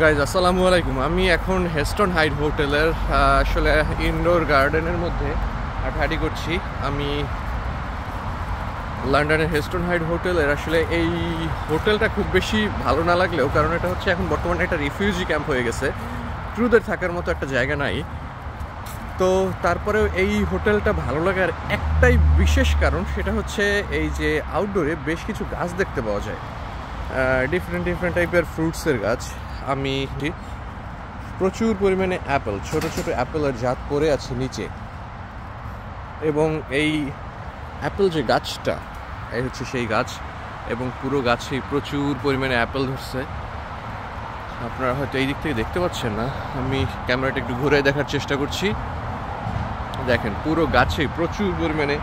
Guys আসসালামু আলাইকুম। আমি এখন হেস্টন হাইট হোটেলের আসলে ইনডোর গার্ডেনের মধ্যে হাঁটাহাঁটি করছি। আমি লন্ডনের হেস্টন হাইট হোটেলের আসলে এই হোটেলটা খুব বেশি ভালো না লাগলেও, কারণ এটা হচ্ছে এখন বর্তমানে একটা রিফিউজি ক্যাম্প হয়ে গেছে, ক্রুদের থাকার মতো একটা জায়গা নাই। তো তারপরেও এই হোটেলটা ভালো লাগার একটাই বিশেষ কারণ, সেটা হচ্ছে এই যে আউটডোরে বেশ কিছু গাছ দেখতে পাওয়া যায়, ডিফারেন্ট টাইপের ফ্রুটসের গাছ। আমি প্রচুর পরিমাণে অ্যাপেল, ছোট অ্যাপেলের জাত পড়ে আছে নিচে, এবং এই অ্যাপেল যে গাছটা, এই হচ্ছে সেই গাছ, এবং পুরো গাছে প্রচুর পরিমাণে অ্যাপেল ধরছে। আপনারা হয়তো এই দিক থেকে দেখতে পাচ্ছেন না, আমি ক্যামেরাটা একটু ঘুরে দেখার চেষ্টা করছি। দেখেন পুরো গাছে প্রচুর পরিমাণে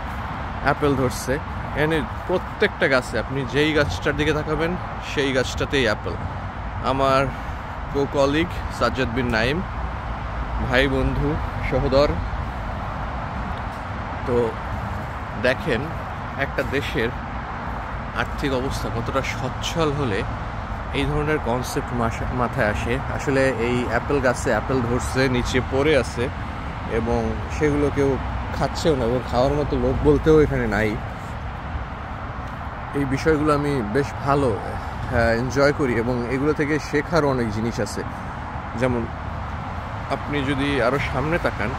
অ্যাপেল ধরছে। এখানে প্রত্যেকটা গাছে আপনি যেই গাছটার দিকে তাকাবেন সেই গাছটাতেই অ্যাপেল। আমার কলিগ সাজ্জাদ বিন নাইম, ভাই বন্ধু সহোদর। তো দেখেন একটা দেশের আর্থিক অবস্থা কতটা সচ্ছল হলে এই ধরনের কনসেপ্ট মাথায় আসে। আসলে এই অ্যাপেল গাছে অ্যাপেল ধরছে, নিচে পড়ে আছে, এবং সেগুলো কেউ খাচ্ছেও না, এবং খাওয়ার মতো লোক বলতেও এখানে নাই। এই বিষয়গুলো আমি বেশ ভালো এনজয় করি, এবং এগুলো থেকে শেখারও অনেক জিনিস আছে। যেমন আপনি যদি আরও সামনে তাকান,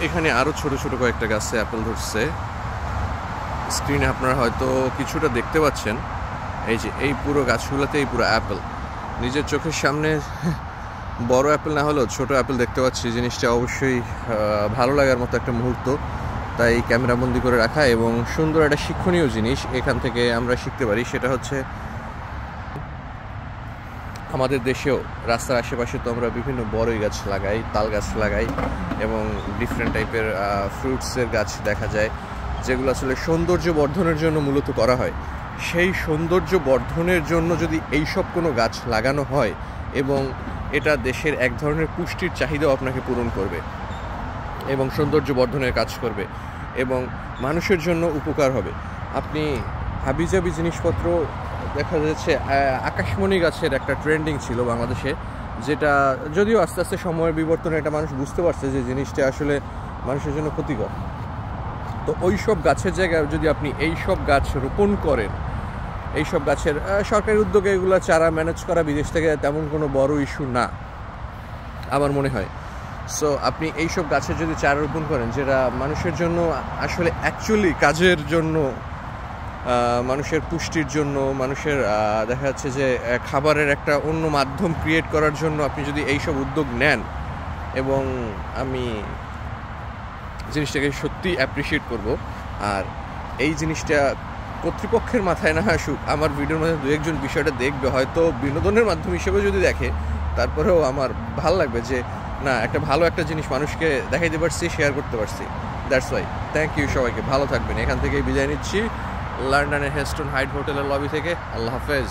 এখানে আরও ছোট কয়েকটা গাছে অ্যাপেল ধরছে। স্ক্রিনে আপনারা হয়তো কিছুটা দেখতে পাচ্ছেন। এই যে এই পুরো গাছগুলোতে এই পুরো অ্যাপেল, নিজের চোখের সামনে বড় অ্যাপেল না হলেও ছোট অ্যাপেল দেখতে পাচ্ছি। জিনিসটা অবশ্যই ভালো লাগার মতো একটা মুহূর্ত, তাই ক্যামেরাবন্দি করে রাখা। এবং সুন্দর একটা শিক্ষণীয় জিনিস এখান থেকে আমরা শিখতে পারি, সেটা হচ্ছে আমাদের দেশেও রাস্তার আশেপাশে তো আমরা বিভিন্ন বড়ই গাছ লাগাই, তাল গাছ লাগাই, এবং ডিফারেন্ট টাইপের ফ্রুটসের গাছ দেখা যায়, যেগুলো আসলে সৌন্দর্য বর্ধনের জন্য মূলত করা হয়। সেই সৌন্দর্য বর্ধনের জন্য যদি এইসব কোনো গাছ লাগানো হয়, এবং এটা দেশের এক ধরনের পুষ্টির চাহিদাও আপনাকে পূরণ করবে, এবং সৌন্দর্য বর্ধনের কাজ করবে, এবং মানুষের জন্য উপকার হবে। আপনি হাবিজাবি জিনিসপত্র দেখা যাচ্ছে, আকাশমণি গাছের একটা ট্রেন্ডিং ছিল বাংলাদেশে, যেটা যদিও আস্তে আস্তে সময়ের বিবর্তনে এটা মানুষ বুঝতে পারছে যে জিনিসটা আসলে মানুষের জন্য ক্ষতিকর। তো ওই সব গাছের জায়গায় যদি আপনি এই সব গাছ রোপণ করেন, এই সব গাছের সরকারি উদ্যোগে এগুলো চারা ম্যানেজ করা বিদেশ থেকে তেমন কোনো বড় ইস্যু না আমার মনে হয়। সো আপনি এইসব গাছের যদি চারা রোপণ করেন, যেটা মানুষের জন্য আসলে অ্যাকচুয়ালি কাজের জন্য, মানুষের পুষ্টির জন্য, মানুষের দেখা যাচ্ছে যে খাবারের একটা অন্য মাধ্যম ক্রিয়েট করার জন্য আপনি যদি এইসব উদ্যোগ নেন, এবং আমি জিনিসটাকে সত্যি অ্যাপ্রিসিয়েট করব। আর এই জিনিসটা কর্তৃপক্ষের মাথায় না আসুক, আমার ভিডিওর মধ্যে দু একজন বিষয়টা দেখবে, হয়তো বিনোদনের মাধ্যম হিসেবে যদি দেখে, তারপরেও আমার ভালো লাগবে যে না, একটা ভালো একটা জিনিস মানুষকে দেখাইতে পারছি, শেয়ার করতে পারছি। That's why. থ্যাংক ইউ সবাইকে, ভালো থাকবেন। এখান থেকেই বিদায় নিচ্ছি লন্ডনের হেস্টন হাইট হোটেলের লবি থেকে। আল্লাহ হাফেজ।